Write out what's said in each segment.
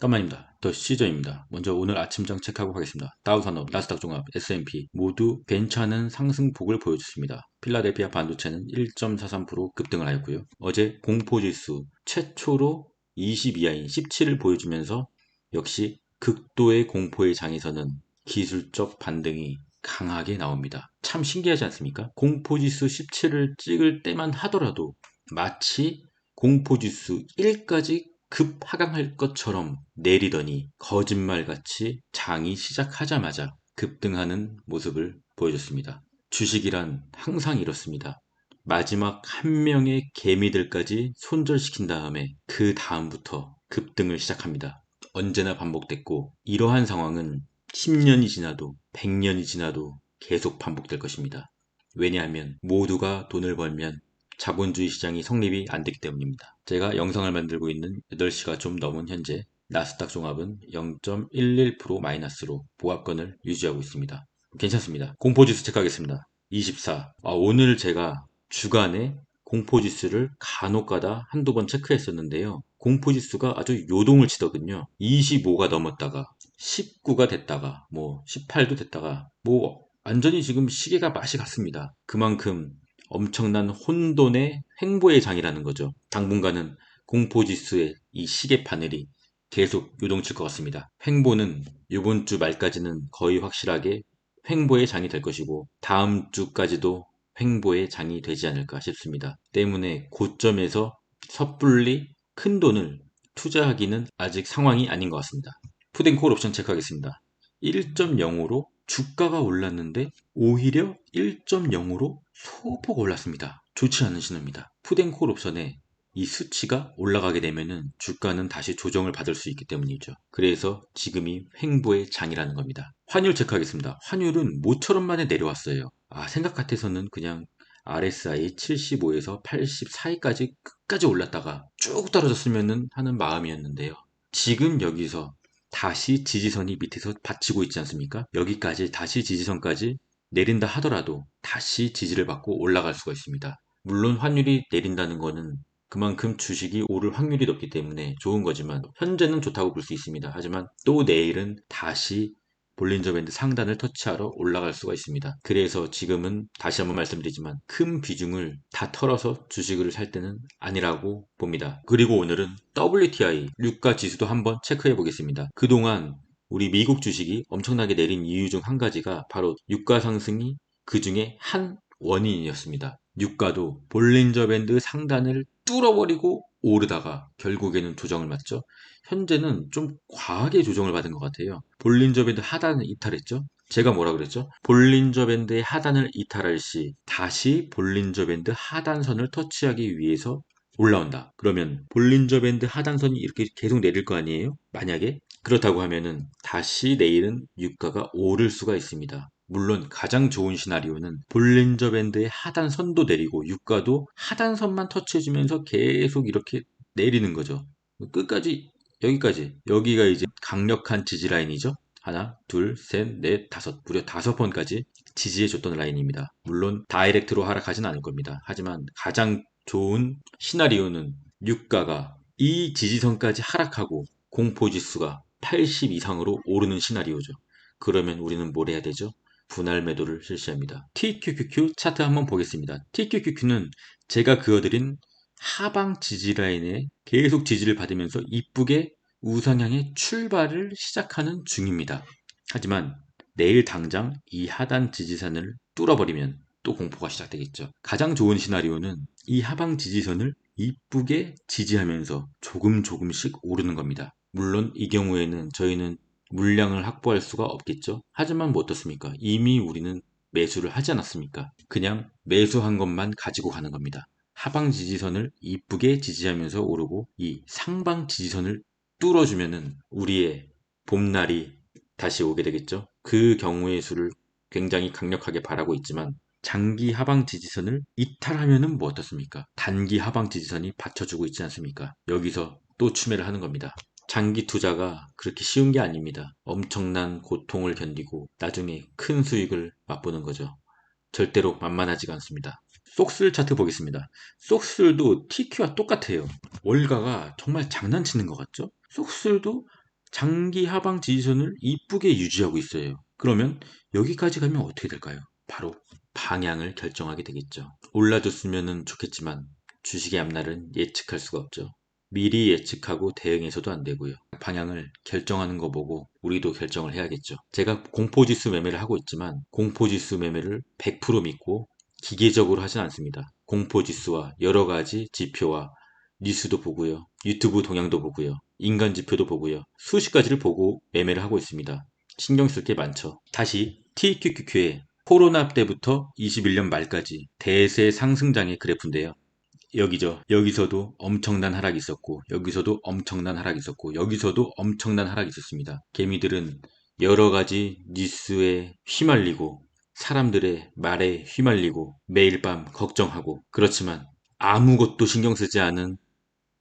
까만입니다. 더 시저입니다. 먼저 오늘 아침장 체크하고 가겠습니다. 다우산업, 나스닥 종합, S&P 모두 괜찮은 상승폭을 보여줬습니다. 필라델피아 반도체는 1.43% 급등을 하였고요. 어제 공포지수 최초로 20 이하인 17을 보여주면서 역시 극도의 공포의 장에서는 기술적 반등이 강하게 나옵니다. 참 신기하지 않습니까? 공포지수 17을 찍을 때만 하더라도 마치 공포지수 1까지 급하강할 것처럼 내리더니 거짓말같이 장이 시작하자마자 급등하는 모습을 보여줬습니다. 주식이란 항상 이렇습니다. 마지막 한 명의 개미들까지 손절시킨 다음에 그 다음부터 급등을 시작합니다. 언제나 반복됐고 이러한 상황은 10년이 지나도 100년이 지나도 계속 반복될 것입니다. 왜냐하면 모두가 돈을 벌면 자본주의 시장이 성립이 안 되기 때문입니다. 제가 영상을 만들고 있는 8시가 좀 넘은 현재 나스닥 종합은 0.11% 마이너스로 보합권을 유지하고 있습니다. 괜찮습니다. 공포지수 체크하겠습니다. 24. 오늘 제가 주간에 공포지수를 간혹가다 한두 번 체크했었는데요. 공포지수가 아주 요동을 치더군요. 25가 넘었다가 19가 됐다가 18도 됐다가 완전히 지금 시계가 맛이 갔습니다. 그만큼 엄청난 혼돈의 횡보의 장이라는 거죠. 당분간은 공포지수의 이 시계 바늘이 계속 요동칠 것 같습니다. 횡보는 이번 주 말까지는 거의 확실하게 횡보의 장이 될 것이고 다음 주까지도 횡보의 장이 되지 않을까 싶습니다. 때문에 고점에서 섣불리 큰 돈을 투자하기는 아직 상황이 아닌 것 같습니다. 푸딩콜 옵션 체크하겠습니다. 1.05로 주가가 올랐는데 오히려 1.0으로 소폭 올랐습니다. 좋지 않은 신호입니다. 푸딩콜 옵션에 이 수치가 올라가게 되면은 주가는 다시 조정을 받을 수 있기 때문이죠. 그래서 지금이 횡보의 장이라는 겁니다. 환율 체크하겠습니다. 환율은 모처럼 만에 내려왔어요. 생각 같아서는 그냥 RSI 75에서 80 사이까지 끝까지 올랐다가 쭉 떨어졌으면 하는 마음이었는데요. 지금 여기서 다시 지지선이 밑에서 받치고 있지 않습니까? 여기까지 다시 지지선까지 내린다 하더라도 다시 지지를 받고 올라갈 수가 있습니다. 물론 환율이 내린다는 거는 그만큼 주식이 오를 확률이 높기 때문에 좋은 거지만 현재는 좋다고 볼 수 있습니다. 하지만 또 내일은 다시 볼린저 밴드 상단을 터치하러 올라갈 수가 있습니다. 그래서 지금은 다시 한번 말씀드리지만 큰 비중을 다 털어서 주식을 살 때는 아니라고 봅니다. 그리고 오늘은 WTI 유가 지수도 한번 체크해 보겠습니다. 그동안 우리 미국 주식이 엄청나게 내린 이유 중 한 가지가 바로 유가 상승이 그 중에 한 원인이었습니다. 유가도 볼린저 밴드 상단을 뚫어버리고 오르다가 결국에는 조정을 맞죠. 현재는 좀 과하게 조정을 받은 것 같아요. 볼린저 밴드 하단을 이탈했죠. 제가 뭐라 그랬죠? 볼린저 밴드의 하단을 이탈할 시 다시 볼린저 밴드 하단선을 터치하기 위해서 올라온다. 그러면 볼린저 밴드 하단선이 이렇게 계속 내릴 거 아니에요? 만약에 그렇다고 하면은 다시 내일은 유가가 오를 수가 있습니다. 물론 가장 좋은 시나리오는 볼린저 밴드의 하단선도 내리고 유가도 하단선만 터치해주면서 계속 이렇게 내리는 거죠. 끝까지 여기가 이제 강력한 지지 라인이죠. 하나, 둘, 셋, 넷, 다섯, 무려 5번까지 지지해줬던 라인입니다. 물론 다이렉트로 하락하진 않을 겁니다. 하지만 가장 좋은 시나리오는 유가가 이 지지선까지 하락하고 공포지수가 80 이상으로 오르는 시나리오죠. 그러면 우리는 뭘 해야 되죠? 분할 매도를 실시합니다. TQQQ 차트 한번 보겠습니다. TQQQ는 제가 그어드린 하방 지지 라인에 계속 지지를 받으면서 이쁘게 우상향의 출발을 시작하는 중입니다. 하지만 내일 당장 이 하단 지지선을 뚫어버리면 또 공포가 시작되겠죠. 가장 좋은 시나리오는 이 하방 지지선을 이쁘게 지지하면서 조금씩 오르는 겁니다. 물론 이 경우에는 저희는 물량을 확보할 수가 없겠죠. 하지만 뭐 어떻습니까? 이미 우리는 매수를 하지 않았습니까? 그냥 매수한 것만 가지고 가는 겁니다. 하방 지지선을 이쁘게 지지하면서 오르고 이 상방 지지선을 뚫어주면은 우리의 봄날이 다시 오게 되겠죠. 그 경우의 수를 굉장히 강력하게 바라고 있지만 장기 하방 지지선을 이탈하면은 뭐 어떻습니까? 단기 하방 지지선이 받쳐주고 있지 않습니까? 여기서 또 추매를 하는 겁니다. 장기 투자가 그렇게 쉬운 게 아닙니다. 엄청난 고통을 견디고 나중에 큰 수익을 맛보는 거죠. 절대로 만만하지가 않습니다. 속슬 차트 보겠습니다. 속슬도 TQ와 똑같아요. 월가가 정말 장난치는 것 같죠? 속슬도 장기 하방 지지선을 이쁘게 유지하고 있어요. 그러면 여기까지 가면 어떻게 될까요? 바로 방향을 결정하게 되겠죠. 올라줬으면 좋겠지만 주식의 앞날은 예측할 수가 없죠. 미리 예측하고 대응해서도 안 되고요. 방향을 결정하는 거 보고 우리도 결정을 해야겠죠. 제가 공포지수 매매를 하고 있지만 공포지수 매매를 100% 믿고 기계적으로 하진 않습니다. 공포지수와 여러 가지 지표와 뉴스도 보고요. 유튜브 동향도 보고요. 인간 지표도 보고요. 수십 가지를 보고 매매를 하고 있습니다. 신경 쓸 게 많죠. 다시 TQQQ의 코로나 때부터 21년 말까지 대세 상승장의 그래프인데요. 여기죠. 여기서도 엄청난 하락이 있었고, 여기서도 엄청난 하락이 있었고, 여기서도 엄청난 하락이 있었습니다. 개미들은 여러 가지 뉴스에 휘말리고, 사람들의 말에 휘말리고, 매일 밤 걱정하고, 그렇지만 아무것도 신경 쓰지 않은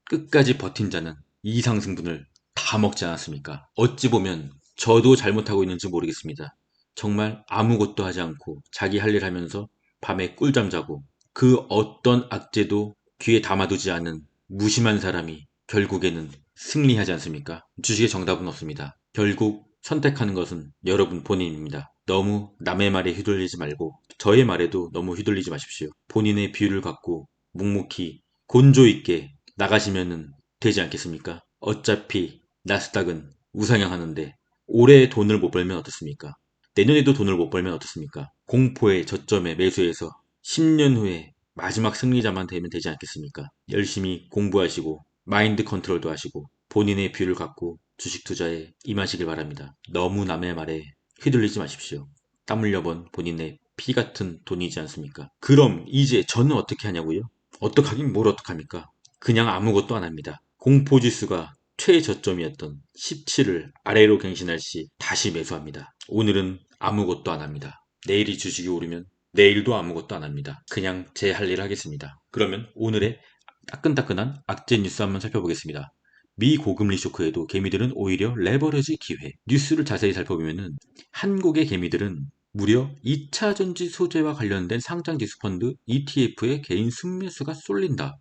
끝까지 버틴 자는 이 상승분을 다 먹지 않았습니까? 어찌 보면 저도 잘못하고 있는지 모르겠습니다. 정말 아무것도 하지 않고 자기 할 일 하면서 밤에 꿀잠 자고 그 어떤 악재도 귀에 담아두지 않은 무심한 사람이 결국에는 승리하지 않습니까? 주식의 정답은 없습니다. 결국 선택하는 것은 여러분 본인입니다. 너무 남의 말에 휘둘리지 말고 저의 말에도 너무 휘둘리지 마십시오. 본인의 비율을 갖고 묵묵히 곤조 있게 나가시면 되지 않겠습니까? 어차피 나스닥은 우상향하는데 올해 돈을 못 벌면 어떻습니까? 내년에도 돈을 못 벌면 어떻습니까? 공포의 저점에 매수해서 10년 후에 마지막 승리자만 되면 되지 않겠습니까? 열심히 공부하시고 마인드 컨트롤도 하시고 본인의 뷰를 갖고 주식 투자에 임하시길 바랍니다. 너무 남의 말에 휘둘리지 마십시오. 땀 흘려본 본인의 피 같은 돈이지 않습니까? 그럼 이제 저는 어떻게 하냐고요? 어떡하긴 뭘 어떡합니까? 그냥 아무것도 안 합니다. 공포지수가 최저점이었던 17을 아래로 갱신할 시 다시 매수합니다. 오늘은 아무것도 안 합니다. 내일이 주식이 오르면 내일도 아무것도 안 합니다. 그냥 제 할 일 하겠습니다. 그러면 오늘의 따끈따끈한 악재 뉴스 한번 살펴보겠습니다. 미 고금리 쇼크에도 개미들은 오히려 레버리지 기회. 뉴스를 자세히 살펴보면 한국의 개미들은 무려 2차 전지 소재와 관련된 상장지수 펀드 ETF의 개인 순매수가 쏠린다.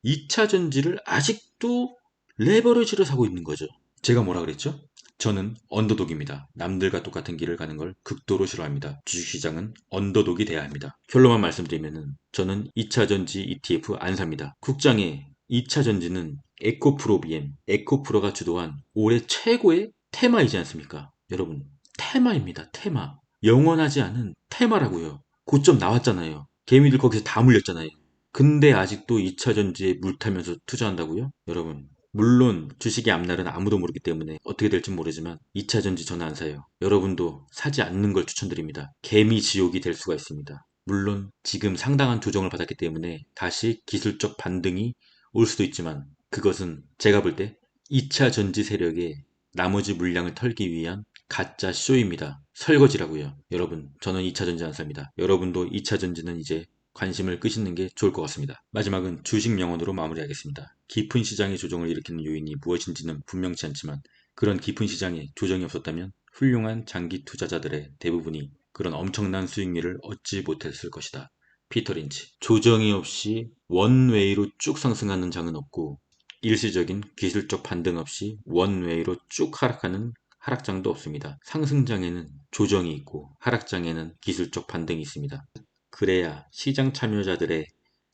2차 전지를 아직도 레버리지로 사고 있는 거죠. 제가 뭐라 그랬죠? 저는 언더독입니다. 남들과 똑같은 길을 가는 걸 극도로 싫어합니다. 주식시장은 언더독이 돼야 합니다. 결론만 말씀드리면 저는 2차 전지 ETF 안 삽니다. 국장의 2차 전지는 에코프로 BM, 에코프로가 주도한 올해 최고의 테마이지 않습니까? 여러분, 테마입니다. 테마. 영원하지 않은 테마라고요. 고점 나왔잖아요. 개미들 거기서 다 물렸잖아요. 근데 아직도 2차 전지에 물 타면서 투자한다고요? 여러분, 물론 주식의 앞날은 아무도 모르기 때문에 어떻게 될지 모르지만 2차 전지 저는 안 사요. 여러분도 사지 않는 걸 추천드립니다. 개미 지옥이 될 수가 있습니다. 물론 지금 상당한 조정을 받았기 때문에 다시 기술적 반등이 올 수도 있지만 그것은 제가 볼 때 2차 전지 세력의 나머지 물량을 털기 위한 가짜 쇼입니다. 설거지라고요. 여러분, 저는 2차 전지 안 삽니다. 여러분도 2차 전지는 이제 관심을 끄시는 게 좋을 것 같습니다. 마지막은 주식 명언으로 마무리하겠습니다. 깊은 시장의 조정을 일으키는 요인이 무엇인지는 분명치 않지만 그런 깊은 시장에 조정이 없었다면 훌륭한 장기 투자자들의 대부분이 그런 엄청난 수익률을 얻지 못했을 것이다. 피터 린치. 조정이 없이 원웨이로 쭉 상승하는 장은 없고 일시적인 기술적 반등 없이 원웨이로 쭉 하락하는 하락장도 없습니다. 상승장에는 조정이 있고 하락장에는 기술적 반등이 있습니다. 그래야 시장 참여자들의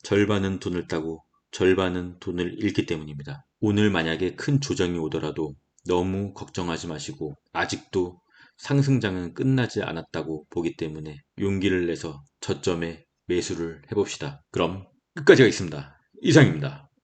절반은 돈을 따고 절반은 돈을 잃기 때문입니다. 오늘 만약에 큰 조정이 오더라도 너무 걱정하지 마시고 아직도 상승장은 끝나지 않았다고 보기 때문에 용기를 내서 저점에 매수를 해봅시다. 그럼 끝까지 가겠습니다. 이상입니다.